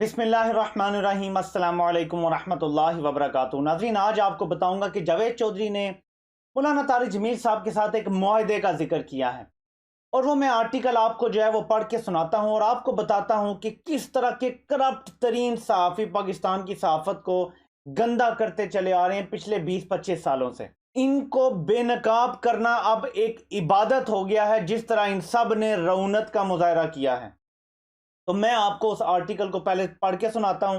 بسم اللہ الرحمن الرحیم۔ السلام علیکم ورحمۃ اللہ وبرکاتہ۔ ناظرین، آج آپ کو بتاؤں گا کہ جاوید چودھری نے مولانا طارق جمیل صاحب کے ساتھ ایک معاہدے کا ذکر کیا ہے، اور وہ میں آرٹیکل آپ کو جو ہے وہ پڑھ کے سناتا ہوں اور آپ کو بتاتا ہوں کہ کس طرح کے کرپٹ ترین صحافی پاکستان کی صحافت کو گندا کرتے چلے آ رہے ہیں پچھلے 20-25 سالوں سے۔ ان کو بے نقاب کرنا اب ایک عبادت ہو گیا ہے، جس طرح ان سب نے رعونت کا مظاہرہ کیا ہے۔ تو میں آپ کو اس آرٹیکل کو پہلے پڑھ کے سناتا ہوں،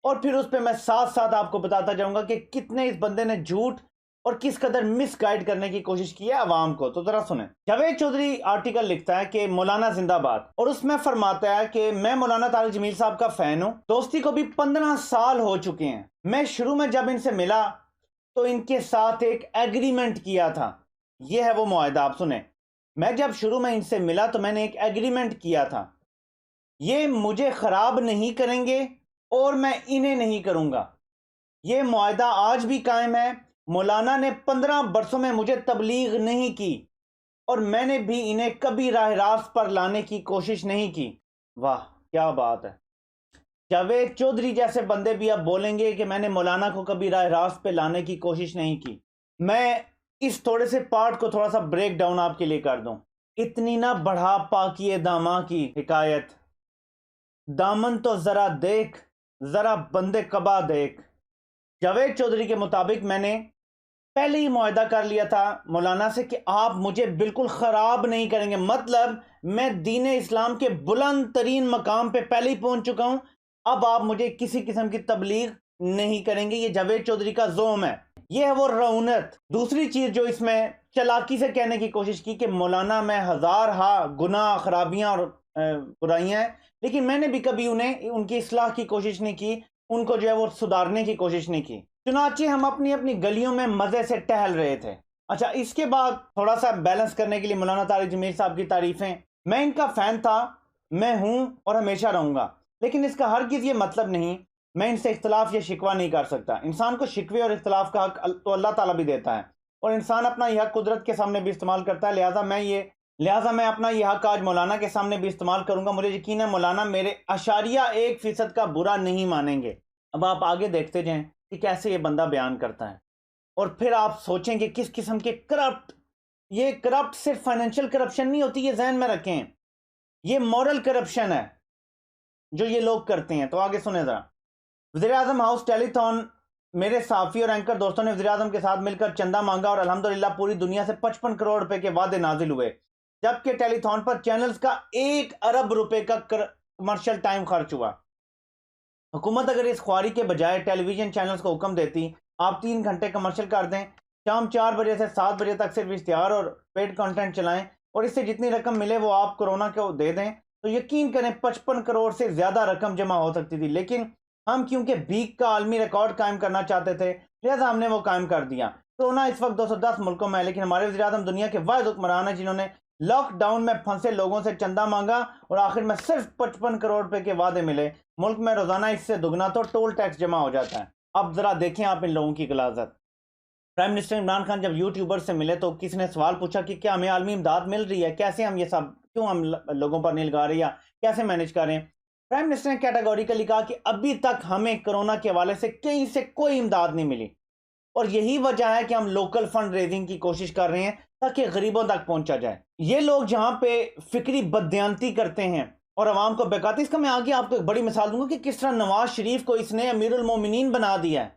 اور پھر اس پہ میں ساتھ ساتھ آپ کو بتاتا جاؤں گا کہ کتنے اس بندے نے جھوٹ اور کس قدر مس گائیڈ کرنے کی کوشش کی ہے عوام کو۔ تو ذرا سنیں۔ جاوید چودھری آرٹیکل لکھتا ہے کہ مولانا زندہ باد، اور اس میں فرماتا ہے کہ میں مولانا طارق جمیل صاحب کا فین ہوں، دوستی کو بھی 15 سال ہو چکے ہیں۔ میں شروع میں جب ان سے ملا تو ان کے ساتھ ایک ایگریمنٹ کیا تھا۔ یہ ہے وہ معاہدہ، آپ سنیں۔ میں جب شروع میں ان سے ملا تو میں نے ایک ایگریمنٹ کیا تھا، یہ مجھے خراب نہیں کریں گے اور میں انہیں نہیں کروں گا۔ یہ معاہدہ آج بھی قائم ہے۔ مولانا نے 15 برسوں میں مجھے تبلیغ نہیں کی، اور میں نے بھی انہیں کبھی راہ راست پر لانے کی کوشش نہیں کی۔ واہ کیا بات ہے! جاوید چودھری جیسے بندے بھی اب بولیں گے کہ میں نے مولانا کو کبھی راہ راست پہ لانے کی کوشش نہیں کی۔ میں اس تھوڑے سے پارٹ کو تھوڑا سا بریک ڈاؤن آپ کے لیے کر دوں۔ اتنی نہ بڑھا پاکیے داماں کی حکایت، دامن تو ذرا دیکھ، ذرا بندے قبا دیکھ۔ جاوید چودھری کے مطابق میں نے پہلے ہی معاہدہ کر لیا تھا مولانا سے کہ آپ مجھے بالکل خراب نہیں کریں گے، مطلب میں دین اسلام کے بلند ترین مقام پہ پہلے ہی پہنچ چکا ہوں، اب آپ مجھے کسی قسم کی تبلیغ نہیں کریں گے۔ یہ جاوید چودھری کا زوم ہے، یہ ہے وہ رعونت۔ دوسری چیز جو اس میں چلاکی سے کہنے کی کوشش کی کہ مولانا میں ہزارہا گناہ، خرابیاں اور برائیاں ہیں، لیکن میں نے بھی کبھی ان کی اصلاح کی کوشش نہیں کی، ان کو جو ہے وہ سدھارنے کی کوشش نہیں کی۔ چنانچہ ہم اپنی اپنی گلیوں میں مزے سے ٹہل رہے تھے۔ اچھا، اس کے بعد تھوڑا سا بیلنس کرنے کے لیے مولانا طارق جمیل صاحب کی تعریفیں۔ میں ان کا فین تھا، میں ہوں اور ہمیشہ رہوں گا، لیکن اس کا ہرگز یہ مطلب نہیں میں ان سے اختلاف یا شکوہ نہیں کر سکتا۔ انسان کو شکوے اور اختلاف کا حق تو اللہ تعالیٰ بھی دیتا ہے، اور انسان اپنا یہ حق قدرت کے سامنے بھی استعمال کرتا ہے، لہٰذا میں اپنا یہ حق آج مولانا کے سامنے بھی استعمال کروں گا۔ مجھے یقین ہے مولانا میرے 1% کا برا نہیں مانیں گے۔ اب آپ آگے دیکھتے جائیں کہ کیسے یہ بندہ بیان کرتا ہے، اور پھر آپ سوچیں کہ کس قسم کے کرپٹ، یہ کرپٹ صرف فائنینشیل کرپشن نہیں ہوتی، یہ ذہن میں رکھیں، یہ مورل کرپشن ہے جو یہ لوگ کرتے ہیں۔ تو آگے سنیں ذرا۔ وزیر اعظم ہاؤس ٹیلی تھون، میرے صحافی اور اینکر دوستوں نے وزیر اعظم کے ساتھ مل کر چندہ مانگا، اور الحمدللہ پوری دنیا سے 55 کروڑ روپے کے وعدے نازل ہوئے، جبکہ ٹیلی تھون پر چینلز کا 1 ارب روپے کا کمرشل ٹائم خرچ ہوا۔ حکومت اگر اس خواری کے بجائے ٹیلی ویژن چینلز کو حکم دیتی آپ 3 گھنٹے کمرشل کر دیں، شام 4 بجے سے 7 بجے تک صرف اشتہار اور پیڈ کنٹینٹ چلائیں، اور اس سے جتنی رقم ملے وہ آپ کورونا کو دے دیں، تو یقین کریں 55 کروڑ سے زیادہ رقم جمع ہو سکتی تھی۔ لیکن ہم کیونکہ بھیک کا عالمی ریکارڈ قائم کرنا چاہتے تھے، لہذا ہم نے وہ قائم کر دیا۔ کورونا اس وقت 210 ملکوں میں ہے، لیکن ہمارے وزیر اعظم دنیا کے واحد حکمران ہیں جنہوں نے لاک ڈاؤن میں پھنسے لوگوں سے چندہ مانگا، اور آخر میں صرف 55 کروڑ روپے کے وعدے ملے۔ ملک میں روزانہ اس سے دگنا تو ٹول ٹیکس جمع ہو جاتا ہے۔ اب ذرا دیکھیں آپ ان لوگوں کی غلاظت۔ پرائم منسٹر عمران خان جب یوٹیوبر سے ملے تو کسی نے سوال پوچھا کہ کیا ہمیں عالمی امداد مل رہی ہے، کیسے ہم یہ سب کیوں ہم لوگوں پر نہیں لگا رہے، یا کیسے مینج کر رہے ہیں۔ پرائم منسٹر نے کیٹیگوریکلی کہا کہ ابھی تک ہمیں کرونا کے حوالے سے کہیں سے کوئی امداد نہیں ملی، اور یہی وجہ ہے کہ ہم لوکل فنڈ ریزنگ کی کوشش کر رہے ہیں تاکہ غریبوں تک پہنچا جائے۔ یہ لوگ جہاں پہ فکری بددیانتی کرتے ہیں اور عوام کو بہکاتے، اس کا میں آگے آپ کو ایک بڑی مثال دوں گا کہ کس طرح نواز شریف کو اس نے امیر المومنین بنا دیا ہے،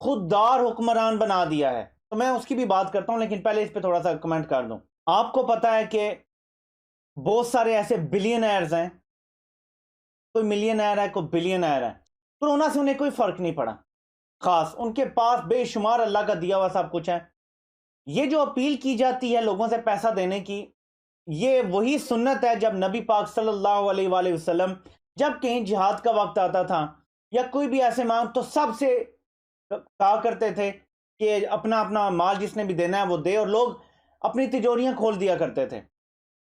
خوددار حکمران بنا دیا ہے۔ تو میں اس کی بھی بات کرتا ہوں، لیکن پہلے اس پہ تھوڑا سا کمنٹ کر دوں۔ آپ کو پتا ہے کہ بہت سارے ایسے بلینئرز ہیں، کوئی ملینئر ہے کوئی بلینئر ہے، کورونا سے انہیں کوئی فرق نہیں پڑا، خاص ان کے پاس بے شمار اللہ کا دیا ہوا سب کچھ ہے۔ یہ جو اپیل کی جاتی ہے لوگوں سے پیسہ دینے کی، یہ وہی سنت ہے جب نبی پاک صلی اللہ علیہ وآلہ وسلم جب کہیں جہاد کا وقت آتا تھا یا کوئی بھی ایسے مانگ، تو سب سے کہا کرتے تھے کہ اپنا اپنا مال جس نے بھی دینا ہے وہ دے، اور لوگ اپنی تجوریاں کھول دیا کرتے تھے۔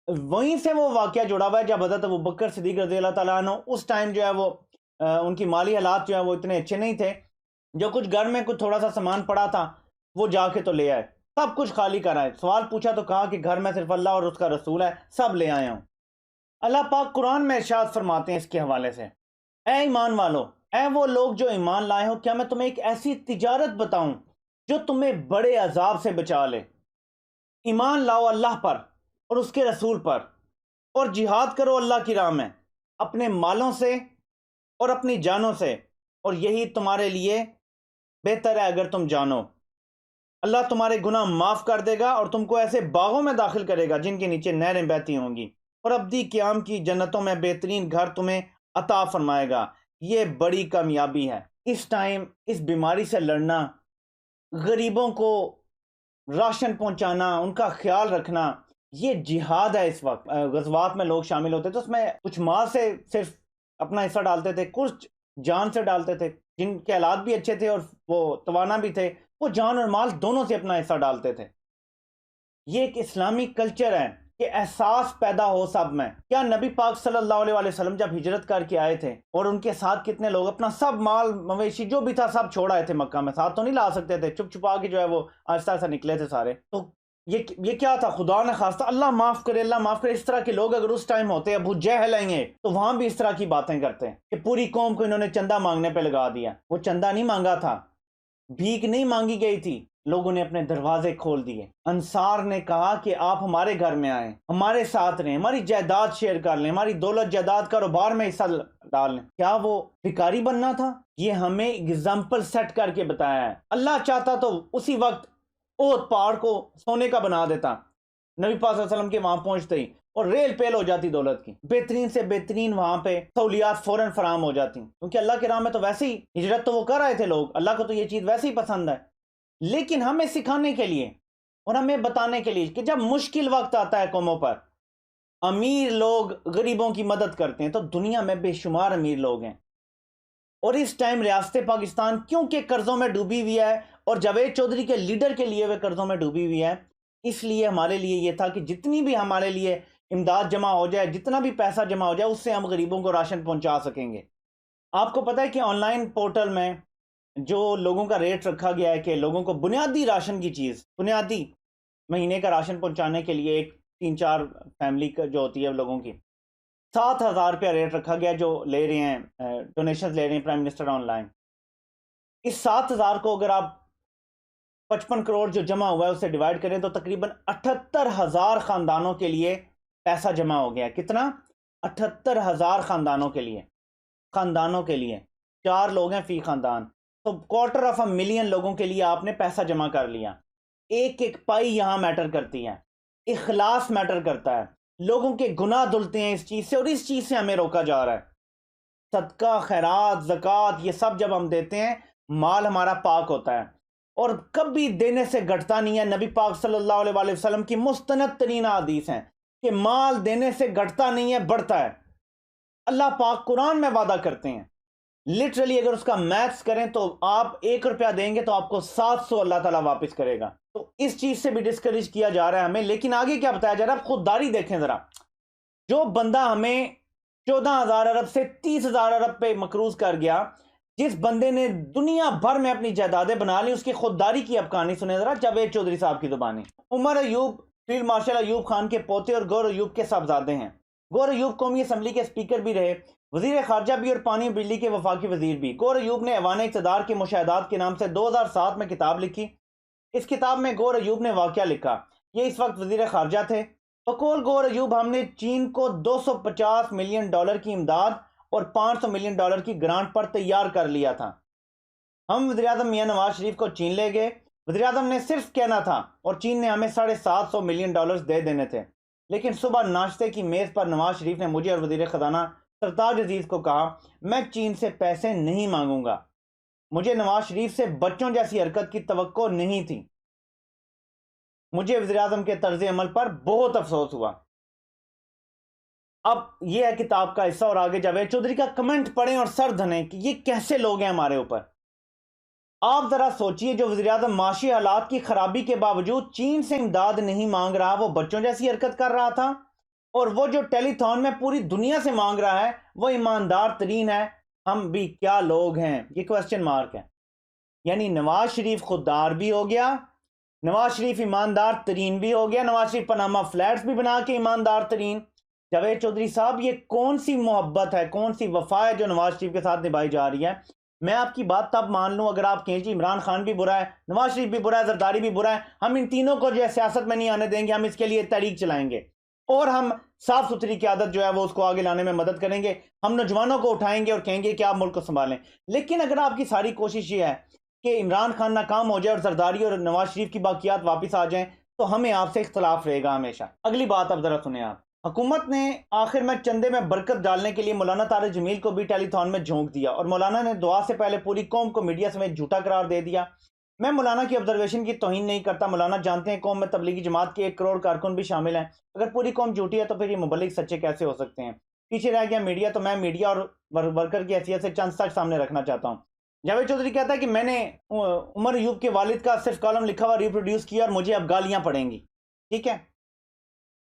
وہیں سے وہ واقعہ جڑا ہوا ہے جب حضرت ابوبکر صدیق رضی اللہ تعالیٰ عنہ اس ٹائم جو ہے وہ ان کی مالی حالات جو ہے وہ اتنے اچھے نہیں تھے، جو کچھ گھر میں کچھ تھوڑا سا سامان پڑا تھا وہ جا کے تو لے آئے، سب کچھ خالی کر آئے۔ سوال پوچھا تو کہا کہ گھر میں صرف اللہ اور اس کا رسول ہے، سب لے آیا ہوں۔ اللہ پاک قرآن میں ارشاد فرماتے ہیں اس کے حوالے سے، اے ایمان والو، اے وہ لوگ جو ایمان لائے ہو، کیا میں تمہیں ایک ایسی تجارت بتاؤں جو تمہیں بڑے عذاب سے بچا لے؟ ایمان لاؤ اللہ پر اور اس کے رسول پر، اور جہاد کرو اللہ کی راہ میں اپنے مالوں سے اور اپنی جانوں سے، اور یہی تمہارے لیے بہتر ہے اگر تم جانو۔ اللہ تمہارے گناہ معاف کر دے گا اور تم کو ایسے باغوں میں داخل کرے گا جن کے نیچے نہریں بہتی ہوں گی، اور ابدی قیام کی جنتوں میں بہترین گھر تمہیں عطا فرمائے گا۔ یہ بڑی کامیابی ہے۔ اس ٹائم اس بیماری سے لڑنا، غریبوں کو راشن پہنچانا، ان کا خیال رکھنا، یہ جہاد ہے۔ اس وقت غزوات میں لوگ شامل ہوتے تو اس میں کچھ مال سے صرف اپنا حصہ ڈالتے تھے، کچھ جان سے ڈالتے تھے، جن کے حالات بھی اچھے تھے اور وہ توانا بھی تھے، وہ جان اور مال دونوں سے اپنا حصہ ڈالتے تھے۔ یہ ایک اسلامی کلچر ہے کہ احساس پیدا ہو سب میں۔ کیا نبی پاک صلی اللہ علیہ وسلم جب ہجرت کر کے آئے تھے اور ان کے ساتھ کتنے لوگ اپنا سب مال مویشی جو بھی تھا سب چھوڑ آئے تھے مکہ میں؟ ساتھ تو نہیں لا سکتے تھے، چھپ چھپا کے جو ہے وہ آہستہ آہستہ نکلے تھے سارے۔ تو یہ کیا تھا؟ خدا نے خواستہ، اللہ معاف کرے، اللہ معاف کرے، اس طرح کے لوگ اگر اس ٹائم ہوتے، ابو جہل آئیں گے تو وہاں بھی اس طرح کی باتیں کرتے ہیں کہ پوری قوم کو انہوں نے چندہ مانگنے پہ لگا دیا۔ وہ چندہ نہیں مانگا تھا، بھیک نہیں مانگی گئی تھی، لوگوں نے اپنے دروازے کھول دیے۔ انصار نے کہا کہ آپ ہمارے گھر میں آئیں، ہمارے ساتھ رہیں، ہماری جائیداد شیئر کر لیں، ہماری دولت جائیداد کاروبار میں حصہ ڈال لیں۔ کیا وہ بھکاری بننا تھا؟ یہ ہمیں اگزامپل سیٹ کر کے بتایا ہے۔ اللہ چاہتا تو اسی وقت احد پہاڑ کو سونے کا بنا دیتا، نبی پاک صلی اللہ علیہ وسلم کے وہاں پہنچتے ہی، اور ریل پیل ہو جاتی دولت کی، بہترین سے بہترین وہاں پہ سہولیات فوراً فراہم ہو جاتی، کیونکہ اللہ کے راہ میں تو ویسے ہی ہجرت تو وہ کر رہے تھے لوگ، اللہ کو تو یہ چیز ویسے ہی پسند ہے۔ لیکن ہمیں سکھانے کے لیے اور ہمیں بتانے کے لیے کہ جب مشکل وقت آتا ہے قوموں پر، امیر لوگ غریبوں کی مدد کرتے ہیں، تو دنیا میں بے شمار امیر لوگ ہیں، اور اس ٹائم ریاست پاکستان کیونکہ قرضوں میں ڈوبی ہوئی ہے، اور جاوید چودھری کے لیڈر کے لیے وہ قرضوں میں ڈوبی ہوئی ہے، اس لیے ہمارے لیے یہ تھا کہ جتنی بھی ہمارے لیے امداد جمع ہو جائے، جتنا بھی پیسہ جمع ہو جائے، اس سے ہم غریبوں کو راشن پہنچا سکیں گے۔ آپ کو پتہ ہے کہ آن لائن پورٹل میں جو لوگوں کا ریٹ رکھا گیا ہے کہ لوگوں کو بنیادی راشن کی چیز، بنیادی مہینے کا راشن پہنچانے کے لیے، ایک 3-4 فیملی جو ہوتی ہے لوگوں کی، 7,000 روپیہ ریٹ رکھا گیا جو لے رہے ہیں، ڈونیشن لے رہے ہیں پرائم منسٹر آن لائن۔ اس 7,000 کو اگر آپ 55 کروڑ جو جمع ہوا ہے اسے ڈیوائڈ کریں تو تقریباً 78,000 خاندانوں کے لیے پیسہ جمع ہو گیا۔ کتنا؟ 78,000 خاندانوں کے لیے 4 لوگ ہیں فی خاندان، تو 250,000 لوگوں کے لیے آپ نے پیسہ جمع کر لیا۔ ایک ایک پائی یہاں میٹر کرتی ہے، اخلاص میٹر کرتا ہے، لوگوں کے گناہ دھلتے ہیں اس چیز سے، اور اس چیز سے ہمیں روکا جا رہا ہے۔ صدقہ، خیرات، زکوٰۃ، یہ سب جب ہم دیتے ہیں، مال ہمارا پاک ہوتا ہے اور کبھی دینے سے گھٹتا نہیں ہے۔ نبی پاک صلی اللہ علیہ وآلہ وسلم کی مستند ترین حدیث ہیں کہ مال دینے سے گھٹتا نہیں ہے، بڑھتا ہے۔ اللہ پاک قرآن میں وعدہ کرتے ہیں، لٹرلی اگر اس کا میتھس کریں تو آپ 1 روپیہ دیں گے تو آپ کو 700 اللہ تعالیٰ واپس کرے گا۔ تو اس چیز سے بھی ڈسکریج کیا جا رہا ہے ہمیں، لیکن آگے کیا بتایا جا رہا ہے؟ خودداری دیکھیں ذرا۔ جو بندہ ہمیں 14,000 ارب سے 30,000 ارب پہ مقروض کر گیا، جس بندے نے دنیا بھر میں اپنی جائیدادیں بنا لی، اس کی خودداری کی اب کہانی سنیں ذرا جاوید چودھری صاحب کی زبانی۔ عمر ایوب فیلڈ مارشل ایوب خان کے پوتے اور گور ایوب کے صاحبزادے ہیں۔ گور ایوب قومی اسمبلی کے اسپیکر بھی رہے، وزیر خارجہ بھی، اور پانی و بجلی کے وفاقی وزیر بھی۔ گور ایوب نے ایوان اقتدار کے مشاہدات کے نام سے 2007 میں کتاب لکھی۔ اس کتاب میں گور ایوب نے واقعہ لکھا، یہ اس وقت وزیر خارجہ تھے۔ بقول گور ایوب، ہم نے چین کو $250 ملین کی امداد اور $500 ملین کی گرانٹ پر تیار کر لیا تھا۔ ہم وزیراعظم میاں نواز شریف کو چین لے گئے، وزیراعظم نے صرف کہنا تھا اور چین نے ہمیں $750 ملین دے دینے تھے، لیکن صبح ناشتے کی میز پر نواز شریف نے مجھے اور وزیر خزانہ سرتاج عزیز کو کہا، میں چین سے پیسے نہیں مانگوں گا۔ مجھے نواز شریف سے بچوں جیسی حرکت کی توقع نہیں تھی۔ مجھے وزیراعظم کے طرز عمل پر بہت افسوس ہوا۔ اب یہ ہے کتاب کا حصہ، اور آگے جاوید چودھری کا کمنٹ پڑھیں اور سر دھنیں کہ یہ کیسے لوگ ہیں ہمارے اوپر۔ آپ ذرا سوچئے، جو وزیراعظم معاشی حالات کی خرابی کے باوجود چین سے امداد نہیں مانگ رہا، وہ بچوں جیسی حرکت کر رہا تھا، اور وہ جو ٹیلی تھون میں پوری دنیا سے مانگ رہا ہے وہ ایماندار ترین ہے۔ ہم بھی کیا لوگ ہیں؟ یہ کوسچن مارک ہے۔ یعنی نواز شریف خوددار بھی ہو گیا، نواز شریف ایماندار ترین بھی ہو گیا، نواز شریف پاناما فلیٹس بھی بنا کے ایماندار ترین، جاوید چودھری صاحب یہ کون سی محبت ہے، کون سی وفا ہے جو نواز شریف کے ساتھ نبھائی جا رہی ہے؟ میں آپ کی بات تب مان لوں اگر آپ کہیں جی عمران خان بھی برا ہے، نواز شریف بھی برا ہے، زرداری بھی برا ہے، ہم ان تینوں کو جو ہے سیاست میں نہیں آنے دیں گے، ہم اس کے لیے تحریک چلائیں گے اور ہم صاف ستھری قیادت جو ہے وہ اس کو آگے لانے میں مدد کریں گے، ہم نوجوانوں کو اٹھائیں گے اور کہیں گے کہ آپ ملک کو سنبھالیں۔ لیکن اگر آپ کی ساری کوشش یہ ہے کہ عمران خان ناکام ہو جائے اور زرداری اور نواز شریف کی باقیات واپس آ جائیں، تو ہمیں آپ سے اختلاف رہے گا ہمیشہ۔ اگلی بات اب ذرا سنیں آپ۔ حکومت نے آخر میں چندے میں برکت ڈالنے کے لیے مولانا طارق جمیل کو بھی ٹیلی تھان میں جھونک دیا اور مولانا نے دعا سے پہلے پوری قوم کو میڈیا سمیت جھوٹا قرار دے دیا۔ میں مولانا کی آبزرویشن کی توہین نہیں کرتا، مولانا جانتے ہیں قوم میں تبلیغی جماعت کے 1 کروڑ کارکن بھی شامل ہیں، اگر پوری قوم جھوٹی ہے تو پھر یہ مبلغ سچے کیسے ہو سکتے ہیں؟ پیچھے رہ گیا میڈیا، تو میں میڈیا اور ورکر کی حیثیت سے چند سچ سامنے رکھنا چاہتا ہوں۔ جاوید چودھری کہتا ہے کہ میں نے عمر ایوب کے والد کا صرف کالم لکھا ہوا ریپروڈیوس کیا اور مجھے اب گالیاں پڑیں گی، ٹھیک ہے؟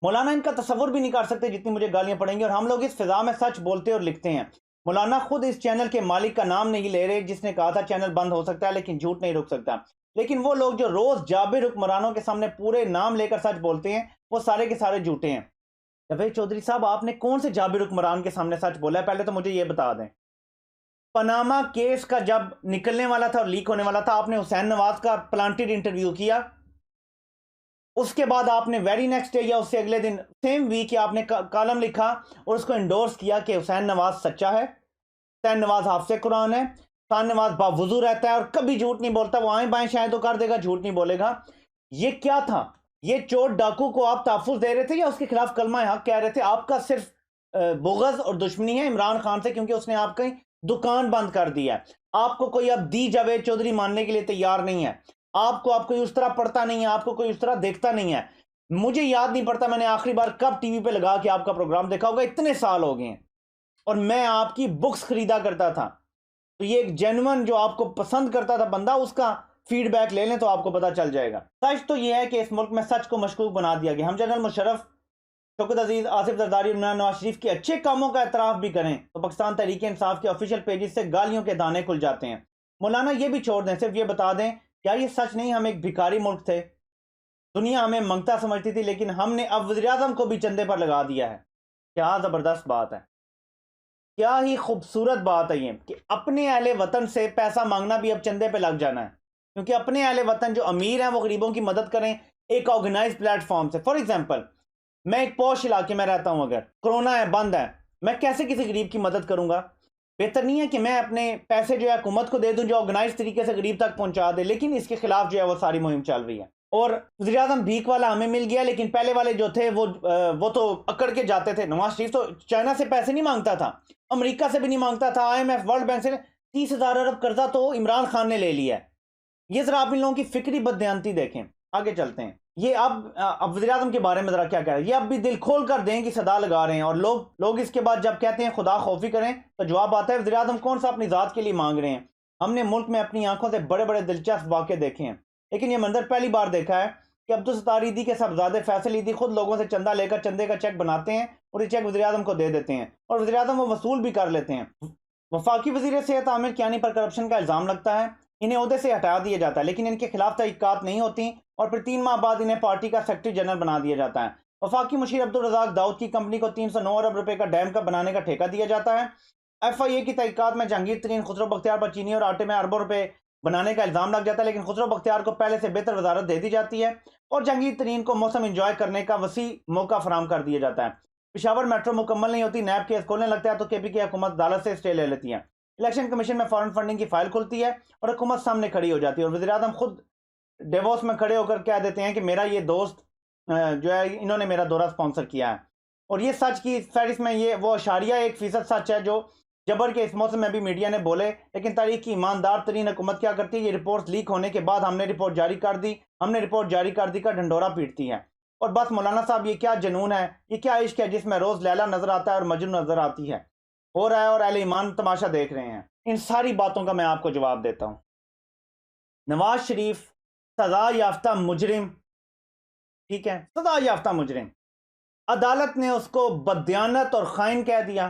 مولانا ان کا تصور بھی نہیں کر سکتے جتنی مجھے گالیاں پڑیں گی، اور ہم لوگ اس فضا میں سچ بولتے اور لکھتے ہیں۔ مولانا خود اس چینل کے مالک کا نام نہیں لے رہے جس نے کہا تھا چینل بند ہو سکتا ہے لیکن جھوٹ نہیں رک سکتا، لیکن وہ لوگ جو روز جابر حکمرانوں کے سامنے پورے نام لے کر سچ بولتے ہیں وہ سارے کے سارے جھوٹے ہیں۔ جاوید چودھری صاحب آپ نے کون سے جابر حکمران کے سامنے سچ بولا ہے؟ پہلے تو مجھے یہ بتا دیں۔ پاناما کیس کا جب نکلنے والا تھا اور لیک ہونے والا تھا، آپ نے حسین نواز کا پلانٹڈ انٹرویو کیا، اس کے بعد آپ نے ویری نیکسٹ ڈے یا اس سے اگلے دن سیم ویک آپ نے کالم لکھا اور اس کو انڈورس کیا کہ حسین نواز سچا ہے، حسین نواز حافظ قرآن ہے، حسین نواز باوضو رہتا ہے اور کبھی جھوٹ نہیں بولتا، وہ آئیں بائیں شاید تو کر دے گا، جھوٹ نہیں بولے گا۔ یہ کیا تھا؟ یہ چور ڈاکو کو آپ تحفظ دے رہے تھے یا اس کے خلاف کلمہ حق کہہ رہے تھے؟ آپ کا صرف بغض اور دشمنی ہے عمران خان سے کیونکہ اس نے آپ کی دکان بند کر دیا ہے۔ آپ کو کوئی اب دی جاوید چودھری ماننے کے لیے تیار نہیں ہے، آپ کو کوئی اس طرح پڑھتا نہیں ہے، آپ کو کوئی اس طرح دیکھتا نہیں ہے۔ مجھے یاد نہیں پڑتا میں نے آخری بار کب ٹی وی پہ لگا کے آپ کا پروگرام دیکھا ہوگا، اتنے سال ہو گئے ہیں، اور میں آپ کی بکس خریدا کرتا تھا۔ تو یہ ایک جینون جو آپ کو پسند کرتا تھا بندہ، اس کا فیڈ بیک لے لیں تو آپ کو پتا چل جائے گا۔ سچ تو یہ ہے کہ اس ملک میں سچ کو مشکوک بنا دیا گیا۔ ہم جنرل مشرف، شوکت عزیز، آصف زرداری اور نواز شریف کے اچھے کاموں کا اعتراف بھی کریں تو پاکستان تحریک انصاف کے آفیشیل پیجز سے گالیوں کے دانے کھل جاتے ہیں۔ مولانا یہ بھی چھوڑ دیں، صرف یہ بتا دیں کیا یہ سچ نہیں ہم ایک بھکاری ملک تھے؟ دنیا ہمیں منگتا سمجھتی تھی لیکن ہم نے اب وزیر اعظم کو بھی چندے پر لگا دیا ہے۔ کیا زبردست بات ہے، کیا ہی خوبصورت بات ہے یہ کہ اپنے اہل وطن سے پیسہ مانگنا بھی اب چندے پہ لگ جانا ہے، کیونکہ اپنے اہل وطن جو امیر ہیں وہ غریبوں کی مدد کریں ایک آرگنائز پلیٹ فارم سے۔ فار ایگزامپل، میں ایک پوش علاقے میں رہتا ہوں، اگر کرونا ہے، بند ہے، میں کیسے کسی غریب کی مدد کروں گا؟ بہتر نہیں ہے کہ میں اپنے پیسے جو ہے حکومت کو دے دوں جو آرگنائز طریقے سے غریب تک پہنچا دے؟ لیکن اس کے خلاف جو ہے وہ ساری مہم چل رہی ہے۔ اور وزیر اعظم بھیک والا ہمیں مل گیا، لیکن پہلے والے جو تھے وہ تو اکڑ کے جاتے تھے۔ نواز شریف تو چائنا سے پیسے نہیں مانگتا تھا، امریکہ سے بھی نہیں مانگتا تھا، IMF، ورلڈ بینک سے 30,000 ارب قرضہ تو عمران خان نے لے لیا ہے۔ یہ ذرا آپ ان لوگوں کی فکری بددیانتی دیکھیں۔ آگے چلتے ہیں، یہ اب وزیر اعظم کے بارے میں ذرا کیا کہہ رہے ہیں؟ یہ اب بھی دل کھول کر دیں کہ صدا لگا رہے ہیں، اور لوگ اس کے بعد جب کہتے ہیں خدا خوفی کریں تو جواب آتا ہے وزیر اعظم کون سا اپنی ذات کے لیے مانگ رہے ہیں؟ ہم نے ملک میں اپنی آنکھوں سے بڑے بڑے دلچسپ واقعے دیکھے ہیں، لیکن یہ منظر پہلی بار دیکھا ہے کہ عبدالستار ایدھی کے صاحبزادے فیصل ایدھی خود لوگوں سے چندہ لے کر چندے کا چیک بناتے ہیں اور یہ چیک وزیر اعظم کو دے دیتے ہیں، اور وزیر اعظم وہ وصول بھی کر لیتے ہیں۔ وفاقی وزیر صحت عامر کیانی پر کرپشن کا الزام لگتا ہے، انہیں عہدے سے ہٹا دیا جاتا ہے، لیکن ان کے خلاف تحقیقات نہیں ہوتی اور پھر 3 ماہ بعد انہیں پارٹی کا سیکرٹری جنرل بنا دیا جاتا ہے۔ وفاقی مشیر عبدالرزاق داؤد کی کمپنی کو 309 ارب روپے کا ڈیم کا بنانے کا ٹھیکہ دیا جاتا ہے۔ FIA کی تحقیقات میں جہانگیر ترین خسرو بختیار پر چینی اور آٹے میں اربوں روپے بنانے کا الزام لگ جاتا ہے، لیکن خسرو بختیار کو پہلے سے بہتر وزارت دے دی جاتی ہے اور جہانگیر ترین کو موسم انجوائے کرنے کا وسیع موقع فراہم کر دیا جاتا ہے۔ پشاور میٹرو مکمل نہیں ہوتی، نیب کیس کھولنے لگتا ہے تو KP کی حکومت عدالت سے اسٹے لے لیتی ہے، الیکشن کمیشن میں فارن فنڈنگ کی فائل کھلتی ہے اور حکومت سامنے کھڑی ہو جاتی ہے، اور وزیر اعظم خود ڈیووس میں کھڑے ہو کر کہہ دیتے ہیں کہ میرا یہ دوست جو ہے انہوں نے میرا دورہ سپانسر کیا ہے۔ اور یہ سچ کی فہرست میں یہ وہ 0.1% سچ ہے جو جبر کے اس موسم میں بھی میڈیا نے بولے، لیکن تاریخ کی ایماندار ترین حکومت کیا کرتی ہے؟ یہ رپورٹ لیک ہونے کے بعد ہم نے رپورٹ جاری کر دی کا ڈھنڈورا پیٹتی ہے۔ اور بس مولانا صاحب یہ کیا جنون ہے، یہ کیا عشق ہے جس میں روز لیلا نظر آتا ہے اور مجنون نظر آتی ہے، ہو رہا ہے اور اہل ایمان تماشا دیکھ رہے ہیں۔ ان ساری باتوں کا میں آپ کو جواب دیتا ہوں۔ نواز شریف سزا یافتہ مجرم، ٹھیک ہے، سزا یافتہ مجرم، عدالت نے اس کو بددیانت اور خائن کہہ دیا۔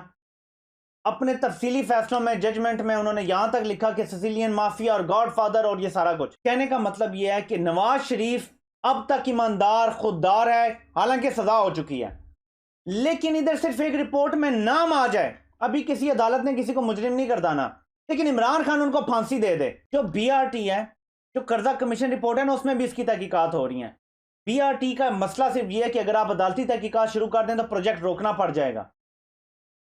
اپنے تفصیلی فیصلوں میں ججمنٹ میں انہوں نے یہاں تک لکھا کہ سسیلین مافیا اور گاڈ فادر اور یہ سارا کچھ۔ کہنے کا مطلب یہ ہے کہ نواز شریف اب تک ایماندار خوددار ہے، حالانکہ سزا ہو چکی ہے۔ لیکن ادھر صرف ایک رپورٹ میں نام آ جائے، ابھی کسی عدالت نے کسی کو مجرم نہیں کردانا، لیکن عمران خان ان کو پھانسی دے دے۔ جو بی آر ٹی ہے، جو قرضہ کمیشن رپورٹ ہے نا، اس میں بھی اس کی تحقیقات ہو رہی ہیں۔ بی آر ٹی کا مسئلہ صرف یہ ہے کہ اگر آپ عدالتی تحقیقات شروع کر دیں تو پروجیکٹ روکنا پڑ جائے گا۔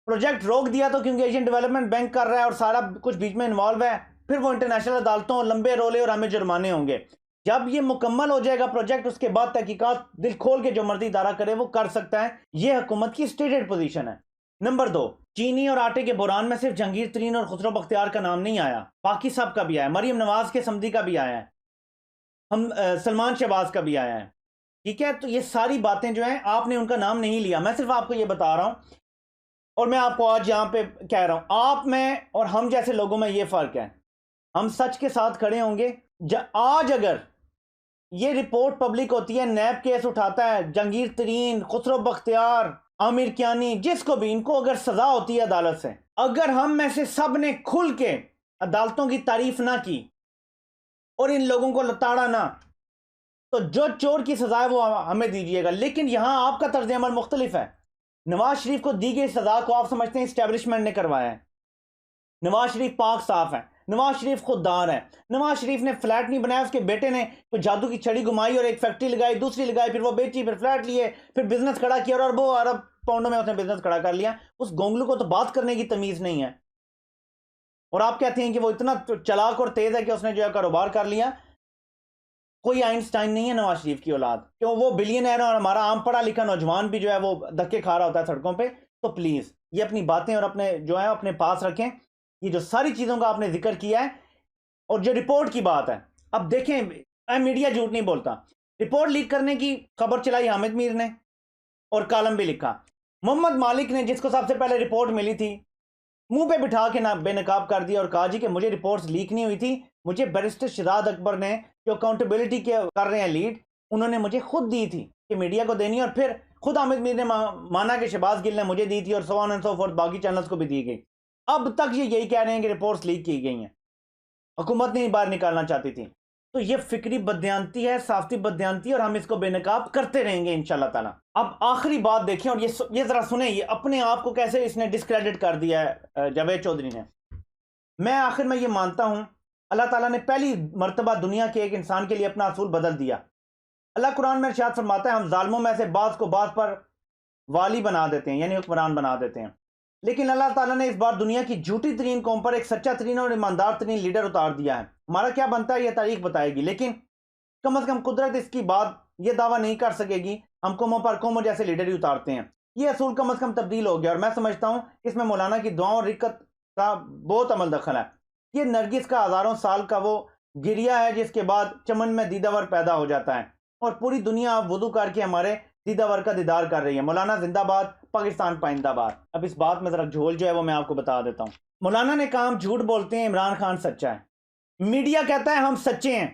پروجیکٹ روک دیا تو کیونکہ ایشین ڈیولپمنٹ بینک کر رہا ہے اور سارا کچھ بیچ میں انوالو ہے، پھر وہ انٹرنیشنل عدالتوں، لمبے رولے اور ہمیں جرمانے ہوں گے۔ جب یہ مکمل ہو جائے گا پروجیکٹ، اس کے بعد تحقیقات دل کھول کے جو مرضی ادارہ کرے وہ کر سکتا ہے۔ یہ حکومت کی اسٹیٹڈ پوزیشن ہے۔ نمبر 2، چینی اور آٹے کے بحران میں صرف جہانگیر ترین اور خسرو بختیار کا نام نہیں آیا، پاکی صاحب کا بھی آیا، مریم نواز کے سمدھی کا بھی آیا ہے، ہم سلمان شہباز کا بھی آیا ہے۔ ٹھیک ہے، تو یہ ساری باتیں جو ہیں آپ نے ان کا نام نہیں لیا، میں صرف آپ کو یہ بتا رہا ہوں، اور میں آپ کو آج یہاں پہ کہہ رہا ہوں، آپ میں اور ہم جیسے لوگوں میں یہ فرق ہے، ہم سچ کے ساتھ کھڑے ہوں گے۔ آج اگر یہ رپورٹ پبلک ہوتی ہے، نیب کیس اٹھاتا ہے، جہانگیر ترین، خسرو بختیار، عامر کیانی، جس کو بھی، ان کو اگر سزا ہوتی ہے عدالت سے، اگر ہم میں سے سب نے کھل کے عدالتوں کی تعریف نہ کی اور ان لوگوں کو لتاڑا نہ، تو جو چور کی سزا ہے وہ ہمیں دیجیے گا۔ لیکن یہاں آپ کا طرز عمل مختلف ہے۔ نواز شریف کو دی گئی سزا کو آپ سمجھتے ہیں اسٹیبلشمنٹ نے کروایا ہے۔ نواز شریف پاک صاف ہے، نواز شریف خوددار ہے، نواز شریف نے فلیٹ نہیں بنایا، اس کے بیٹے نے کوئی جادو کی چھڑی گھمائی اور ایک فیکٹری لگائی، دوسری لگائی، پھر وہ بیچی، پھر فلیٹ لیے، پھر بزنس کھڑا کیا اور اربوں ارب پاؤنڈوں میں اس نے بزنس کھڑا کر لیا۔ اس گونگلو کو تو بات کرنے کی تمیز نہیں ہے، اور آپ کہتے ہیں کہ وہ اتنا چلاک اور تیز ہے کہ اس نے جو ہے کاروبار کر لیا۔ کوئی آئنسٹائن نہیں ہے نواز شریف کی اولاد، کیوں وہ بلینئر ہے اور ہمارا عام پڑھا لکھا نوجوان بھی جو ہے وہ دھکے کھا رہا ہوتا ہے سڑکوں پہ۔ تو پلیز یہ اپنی باتیں اور اپنے جو ہے اپنے پاس رکھیں۔ یہ جو ساری چیزوں کا آپ نے ذکر کیا ہے، اور جو رپورٹ کی بات ہے، اب دیکھیں، میڈیا جھوٹ نہیں بولتا۔ رپورٹ لیک کرنے کی خبر چلائی حامد میر نے اور کالم بھی لکھا۔ محمد مالک نے، جس کو سب سے پہلے رپورٹ ملی تھی، منہ پہ بٹھا کے بے نقاب کر دیا اور کہا جی کہ مجھے رپورٹس لیک نہیں ہوئی تھی، مجھے بیرسٹر شہزاد اکبر نے جو اکاؤنٹیبلٹی کے کر رہے ہیں لیڈ، انہوں نے مجھے خود دی تھی کہ میڈیا کو دینی، اور پھر خود حامد میر نے مانا کہ شہباز گل نے مجھے دی تھی، اور سو آن اینڈ سو فورتھ باقی چینلز کو بھی دی گئی۔ اب تک یہ یہی کہہ رہے ہیں کہ رپورٹس لیک کی گئی ہیں، حکومت نہیں باہر نکالنا چاہتی تھی۔ تو یہ فکری بددیانتی ہے، صافتی بددیانتی، اور ہم اس کو بے نقاب کرتے رہیں گے انشاءاللہ تعالی۔ اب آخری بات دیکھیں، اور یہ ذرا سنیں، یہ اپنے آپ کو کیسے اس نے ڈسکریڈٹ کر دیا ہے جاوید چودھری نے۔ میں آخر میں یہ مانتا ہوں، اللہ تعالیٰ نے پہلی مرتبہ دنیا کے ایک انسان کے لیے اپنا اصول بدل دیا۔ اللہ قرآن میں ارشاد فرماتا ہے، ہم ظالموں میں سے بعض کو بعض پر والی بنا دیتے ہیں، یعنی حکمران بنا دیتے ہیں، لیکن اللہ تعالیٰ نے اس بار دنیا کی جھوٹی ترین قوم پر ایک سچا ترین اور ایماندار ترین لیڈر اتار دیا ہے۔ ہمارا کیا بنتا ہے یہ تاریخ بتائے گی، لیکن کم از کم قدرت اس کی بات یہ دعویٰ نہیں کر سکے گی ہم قوموں پر قوموں جیسے لیڈر ہی اتارتے ہیں۔ یہ اصول کم از کم تبدیل ہو گیا، اور میں سمجھتا ہوں اس میں مولانا کی دعاؤں اور رکت کا بہت عمل دخل ہے۔ یہ نرگس کا ہزاروں سال کا وہ گریا ہے جس کے بعد چمن میں دیدہ ور پیدا ہو جاتا ہے، اور پوری دنیا اب وضو کر کے ہمارے دیدہ ور کا دیدار کر رہی ہے۔ مولانا زندہ باد، پاکستان پائندہ باد۔ اب اس بات میں ذرا جھول جو ہے وہ میں آپ کو بتا دیتا ہوں۔ مولانا نے کہا ہم جھوٹ بولتے ہیں، عمران خان سچا ہے۔ میڈیا کہتا ہے ہم سچے ہیں۔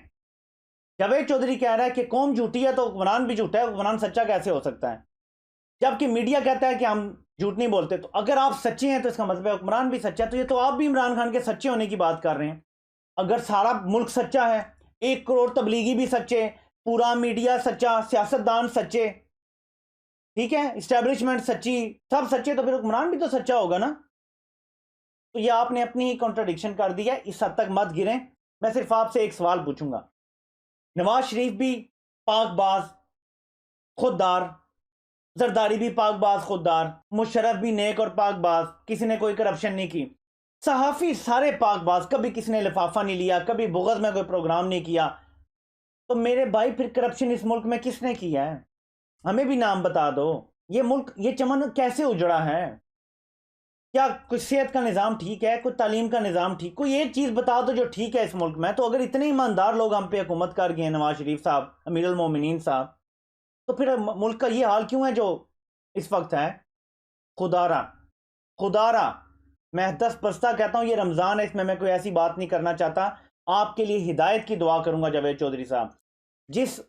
جاوید چودھری کہہ رہا ہے کہ قوم جھوٹی ہے تو حکمران بھی جھوٹا ہے، حکمران سچا کیسے ہو سکتا ہے؟ جبکہ میڈیا کہتا ہے کہ ہم جھوٹ نہیں بولتے۔ تو اگر آپ سچے ہیں تو اس کا مطلب ہے حکمران بھی سچا ہے، تو یہ تو آپ بھی عمران خان کے سچے ہونے کی بات کر رہے ہیں۔ اگر سارا ملک سچا ہے، 1 کروڑ تبلیغی بھی سچے، پورا میڈیا سچا، سیاستدان سچے، ٹھیک ہے، اسٹیبلشمنٹ سچی، سب سچے، تو پھر حکمران بھی تو سچا ہوگا نا۔ تو یہ آپ نے اپنی ہی کنٹراڈکشن کر دی ہے، اس حد تک مت گریں۔ میں صرف آپ سے ایک سوال پوچھوں گا، نواز شریف بھی پاک باز خوددار، زرداری بھی پاک باز خوددار، مشرف بھی نیک اور پاک باز، کسی نے کوئی کرپشن نہیں کی، صحافی سارے پاک باز، کبھی کسی نے لفافہ نہیں لیا، کبھی بغض میں کوئی پروگرام نہیں کیا۔ تو میرے بھائی پھر کرپشن اس ملک میں کس نے کیا ہے؟ ہمیں بھی نام بتا دو۔ یہ ملک، یہ چمن کیسے اجڑا ہے؟ کیا کوئی صحت کا نظام ٹھیک ہے؟ کوئی تعلیم کا نظام ٹھیک؟ کوئی ایک چیز بتا دو جو ٹھیک ہے اس ملک میں۔ تو اگر اتنے ایماندار لوگ ہم پہ حکومت کر گئے ہیں، نواز شریف صاحب، امیر المومنین صاحب، تو پھر ملک کا یہ حال کیوں ہے جو اس وقت ہے؟ خدارہ میں دست بستہ کہتا ہوں، یہ رمضان ہے، اس میں کوئی ایسی بات نہیں کرنا چاہتا۔ آپ کے لیے ہدایت کی دعا کروں گا جاوید چودھری صاحب۔ جس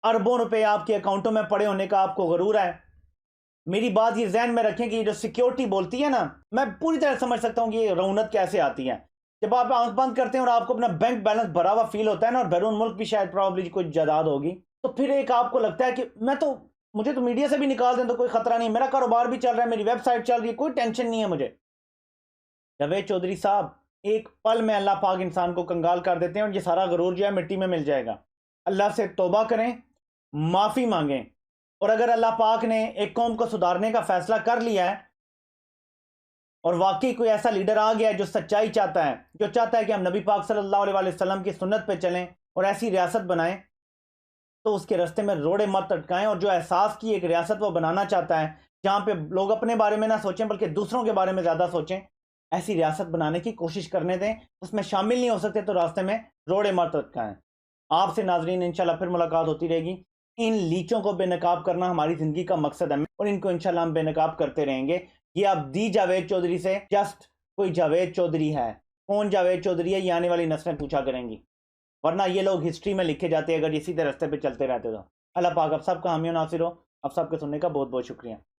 اربوں روپے آپ کے اکاؤنٹوں میں پڑے ہونے کا آپ کو غرور ہے، میری بات یہ ذہن میں رکھیں کہ یہ جو سیکیورٹی بولتی ہے نا، میں پوری طرح سمجھ سکتا ہوں کہ یہ رونت کیسے آتی ہے۔ جب آپ آنکھ بند کرتے ہیں اور آپ کو اپنا بینک بیلنس بھرا ہوا فیل ہوتا ہے نا، اور بیرون ملک بھی شاید پرابلی کوئی جائیداد ہوگی، تو پھر ایک آپ کو لگتا ہے کہ میں تو مجھے تو میڈیا سے بھی نکال دیں تو کوئی خطرہ نہیں، میرا کاروبار بھی چل رہا ہے، میری ویب سائٹ چل رہی ہے، کوئی ٹینشن نہیں ہے مجھے۔ جاوید چودھری صاحب ایک پل میں اللہ پاک انسان کو کنگال کر دیتے ہیں اور یہ سارا غرور جو ہے مٹی میں مل جائے گا۔ اللہ سے توبہ کریں، معافی مانگیں، اور اگر اللہ پاک نے ایک قوم کو سدھارنے کا فیصلہ کر لیا ہے اور واقعی کوئی ایسا لیڈر آ گیا ہے جو سچائی چاہتا ہے، جو چاہتا ہے کہ ہم نبی پاک صلی اللہ علیہ وسلم کی سنت پہ چلیں اور ایسی ریاست بنائیں، تو اس کے راستے میں روڑے مت اٹکائیں، اور جو احساس کی ایک ریاست وہ بنانا چاہتا ہے جہاں پہ لوگ اپنے بارے میں نہ سوچیں بلکہ دوسروں کے بارے میں زیادہ سوچیں، ایسی ریاست بنانے کی کوشش کرنے دیں۔ اس میں شامل نہیں ہو سکتے تو راستے میں روڑے مت اٹکائیں۔ آپ سے ناظرین انشاءاللہ پھر ملاقات ہوتی رہے گی۔ ان لیچوں کو بے نقاب کرنا ہماری زندگی کا مقصد ہے، اور ان کو انشاءاللہ ہم بے نقاب کرتے رہیں گے۔ یہ اب دی جاوید چودھری سے جسٹ کوئی جاوید چودھری ہے، کون جاوید چودھری ہے یہ آنے والی نسلیں پوچھا کریں گی، ورنہ یہ لوگ ہسٹری میں لکھے جاتے اگر یہ سیدھے راستے پہ چلتے رہتے تو۔ اللہ پاک آپ سب کا حامی و ناصر ہو۔ آپ سب کے سننے کا بہت بہت شکریہ۔